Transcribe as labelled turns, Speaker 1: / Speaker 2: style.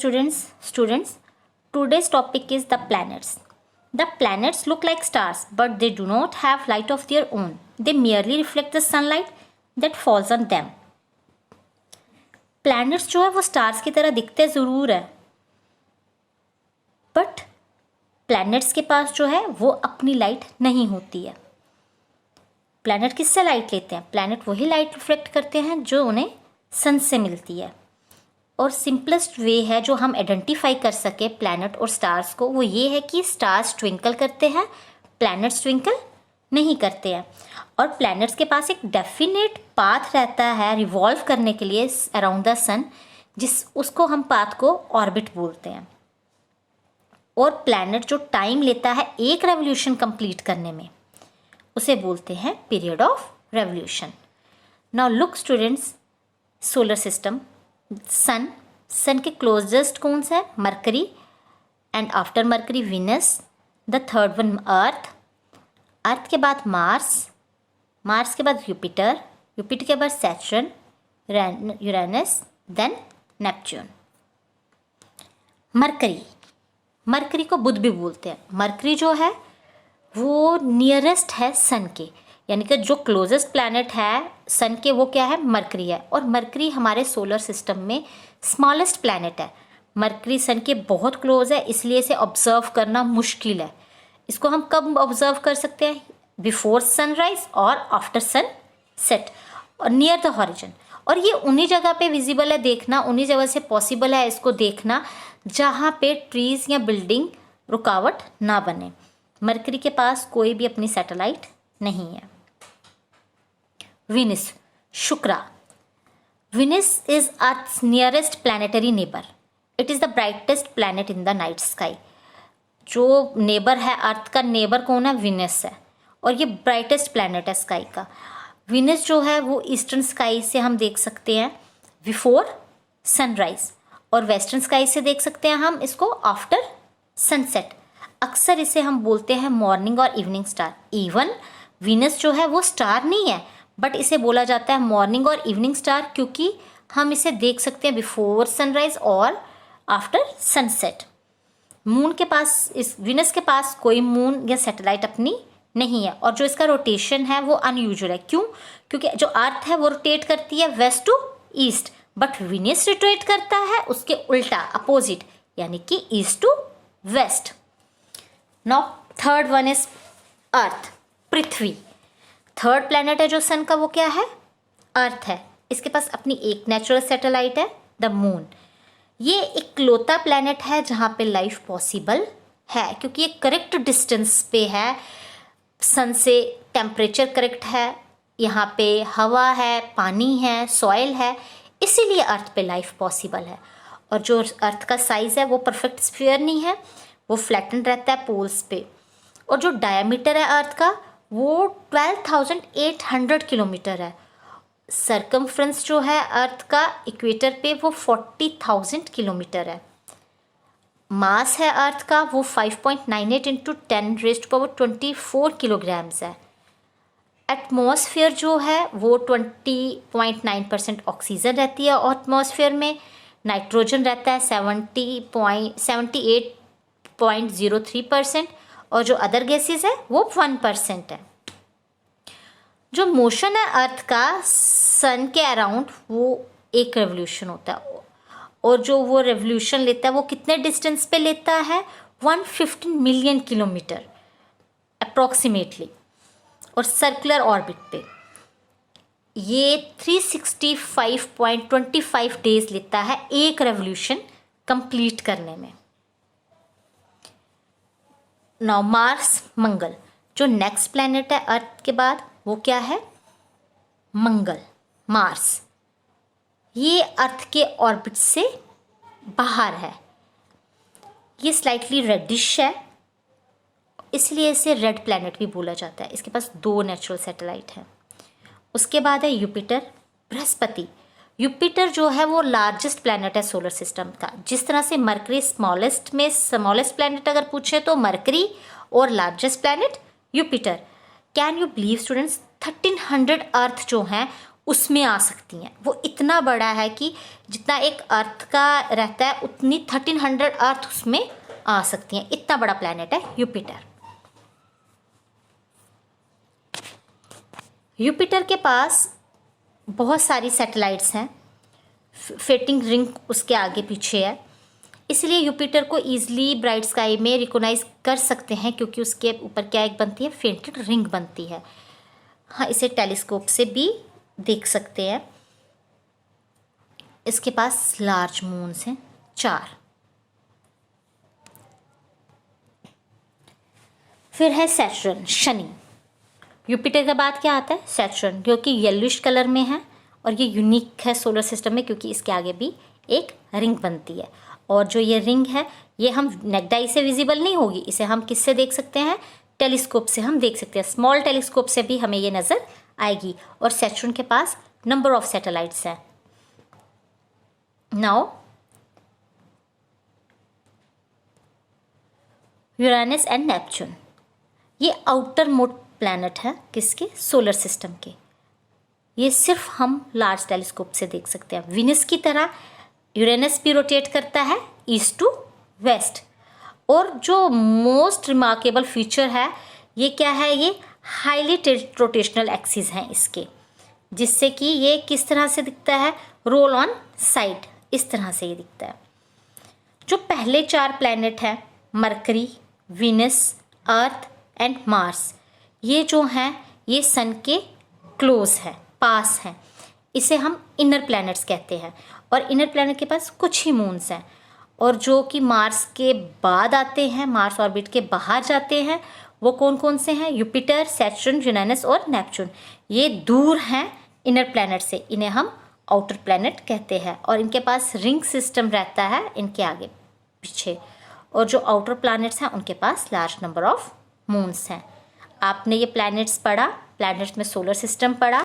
Speaker 1: Students, today's topic is the planets. The planets look like stars, but they do not have light of their own. They merely reflect the sunlight that falls on them. Planets जो है वो stars की तरह दिखते ज़रूर है, but planets के पास जो है वो अपनी लाइट नहीं होती है. प्लैनेट किससे लाइट लेते हैं? प्लैनेट वही लाइट रिफ्लेक्ट करते हैं जो उन्हें सन से मिलती है. और सिंपलेस्ट वे है जो हम आइडेंटिफाई कर सके प्लैनेट और स्टार्स को, वो ये है कि स्टार्स ट्विंकल करते हैं, प्लैनेट्स ट्विंकल नहीं करते हैं. और प्लैनेट्स के पास एक डेफिनेट पाथ रहता है रिवॉल्व करने के लिए अराउंड द सन, उसको हम पाथ को ऑर्बिट बोलते हैं. और प्लैनेट जो टाइम लेता है एक रेवोल्यूशन कंप्लीट करने में, उसे बोलते हैं period of revolution. Now look students, solar system, sun के क्लोजेस्ट कौन सा है? Mercury, and after Mercury Venus, the third one Earth के बाद मार्स के बाद यूपिटर के बाद Saturn, Uranus, then Neptune. Mercury को बुध भी बोलते हैं. मरकरी जो है वो नियरेस्ट है सन के, यानी कि जो क्लोजेस्ट प्लैनेट है सन के वो क्या है? मरकरी है. और मरकरी हमारे सोलर सिस्टम में स्मॉलेस्ट प्लैनेट है. मरकरी सन के बहुत क्लोज है, इसलिए इसे ऑब्जर्व करना मुश्किल है. इसको हम कब ऑब्जर्व कर सकते हैं? बिफोर सनराइज और आफ्टर सन सेट और नियर द हॉरिजन. और ये उन्हीं जगह पे विजिबल है देखना, उन्हीं जगह से पॉसिबल है इसको देखना जहाँ पे ट्रीज या बिल्डिंग रुकावट ना बने. मरकरी के पास कोई भी अपनी सैटेलाइट नहीं है. Venus, शुक्रा. Venus is Earth's nearest planetary neighbor. It is the brightest planet in the night sky. जो नेबर है अर्थ का, नेबर कौन है? विनस है. और ये ब्राइटेस्ट प्लैनेट है स्काई का. विनस जो है वो ईस्टर्न स्काई से हम देख सकते हैं बिफोर सनराइज, और वेस्टर्न स्काई से देख सकते हैं हम इसको आफ्टर सनसेट. अक्सर इसे हम बोलते हैं मॉर्निंग और इवनिंग स्टार. इवन विनस जो है वो स्टार नहीं है, बट इसे बोला जाता है मॉर्निंग और इवनिंग स्टार, क्योंकि हम इसे देख सकते हैं बिफोर सनराइज और आफ्टर सनसेट. मून के पास, इस विनस के पास कोई मून या सैटेलाइट अपनी नहीं है. और जो इसका रोटेशन है वो अनयूजुअल है. क्यों? क्योंकि जो अर्थ है वो रोटेट करती है west to east, but Venus rotate करता है उसके उल्टा, अपोजिट, यानी कि east to west. Now third one is earth, पृथ्वी. थर्ड प्लैनेट है जो सन का वो क्या है? अर्थ है. इसके पास अपनी एक नेचुरल सैटेलाइट है, द मून. ये इकलौता प्लैनेट है जहाँ पे लाइफ पॉसिबल है, क्योंकि ये करेक्ट डिस्टेंस पे है सन से. टेम्परेचर करेक्ट है, यहाँ पे हवा है, पानी है, सॉइल है, इसीलिए अर्थ पे लाइफ पॉसिबल है. और जो अर्थ का साइज़ है वो परफेक्ट स्फीयर नहीं है, वो फ्लैटन रहता है पोल्स पे. और जो डायमीटर है अर्थ का वो 12,800 किलोमीटर है. सरकमफ्रेंस जो है अर्थ का इक्वेटर पे वो 40,000 किलोमीटर है. मास है अर्थ का वो 5.98 इंटू 10⁻24 किलोग्राम्स है. एटमॉस्फेयर जो है वो 20.9% ऑक्सीजन रहती है एटमॉस्फेयर में. नाइट्रोजन रहता है 78.03%, और जो अदर गैसेस है वो 1% है. जो मोशन है अर्थ का सन के अराउंड वो एक रेवोल्यूशन होता है, और जो वो रेवोल्यूशन लेता है वो कितने डिस्टेंस पे लेता है? 115 मिलियन किलोमीटर अप्रॉक्सीमेटली, और सर्कुलर ऑर्बिट पे ये 365.25 डेज लेता है एक रेवोल्यूशन कंप्लीट करने में. नाउ मार्स, मंगल. जो नेक्स्ट प्लैनेट है अर्थ के बाद वो क्या है? मंगल, मार्स. ये अर्थ के ऑर्बिट से बाहर है. ये स्लाइटली रेडिश है, इसलिए इसे रेड प्लैनेट भी बोला जाता है. इसके पास 2 नेचुरल सैटेलाइट हैं. उसके बाद है यूपिटर, बृहस्पति. यूपिटर जो है वो लार्जेस्ट प्लैनेट है सोलर सिस्टम का. जिस तरह से मरकरी स्मॉलेस्ट में स्मॉलेस्ट प्लैनेट अगर पूछे तो मरकरी, और largest planet Jupiter. Can you believe students, 1300 Earth जो हैं उसमें आ सकती हैं। वो इतना बड़ा है कि जितना एक अर्थ का रहता है उतनी 1300 अर्थ उसमें आ सकती हैं। इतना बड़ा प्लैनेट है यूपिटर। यूपिटर के पास बहुत सारी सैटेलाइट्स हैं, फेटिंग रिंग उसके आगे पीछे है, इसलिए यूपिटर को ईजिली ब्राइट स्काई में रिकॉग्नाइज कर सकते हैं क्योंकि उसके ऊपर क्या एक बनती है, फेटेड रिंग बनती है। हाँ, इसे टेलीस्कोप से भी देख सकते हैं। इसके पास लार्ज मून्स हैं 4। फिर है सैटर्न, शनि। यूपिटर के बाद क्या आता है, सैटर्न, जो कि येलोइश कलर में है और ये यूनिक है सोलर सिस्टम में क्योंकि इसके आगे भी एक रिंग बनती है। और जो ये रिंग है ये हम नेक्ड आई से विजिबल नहीं होगी, इसे हम किससे देख सकते हैं, टेलीस्कोप से हम देख सकते हैं। स्मॉल टेलीस्कोप से भी हमें ये नज़र आएगी। और सैटर्न के पास नंबर ऑफ सैटेलाइट्स हैं। नाउ यूरेनस एंड नेपच्यून, ये आउटर मोस्ट प्लैनेट है किसके, सोलर सिस्टम के। ये सिर्फ हम लार्ज टेलीस्कोप से देख सकते हैं। विनस की तरह यूरेनस भी रोटेट करता है ईस्ट टू वेस्ट। और जो मोस्ट रिमार्केबल फीचर है ये क्या है, ये हाईली रोटेशनल एक्सिस हैं इसके, जिससे कि ये किस तरह से दिखता है, रोल ऑन साइड, इस तरह से ये दिखता है। जो पहले 4 प्लैनेट हैं, mercury, Venus, earth and Mars, ये जो हैं ये सन के क्लोज है, पास हैं। इसे हम इनर प्लैनेट्स कहते हैं। और इनर प्लैनेट के पास कुछ ही मून्स हैं। और जो कि मार्स के बाद आते हैं, मार्स ऑर्बिट के बाहर जाते हैं, वो कौन कौन से हैं, यूपिटर, सैटर्न, यूरेनस और नेपच्यून। ये दूर हैं इनर प्लैनेट से, इन्हें हम आउटर प्लैनेट कहते हैं। और इनके पास रिंग सिस्टम रहता है इनके आगे पीछे। और जो आउटर प्लैनेट्स हैं उनके पास लार्ज नंबर ऑफ मून्स हैं। आपने ये प्लैनेट्स पढ़ा, प्लैनेट्स में सोलर सिस्टम पढ़ा।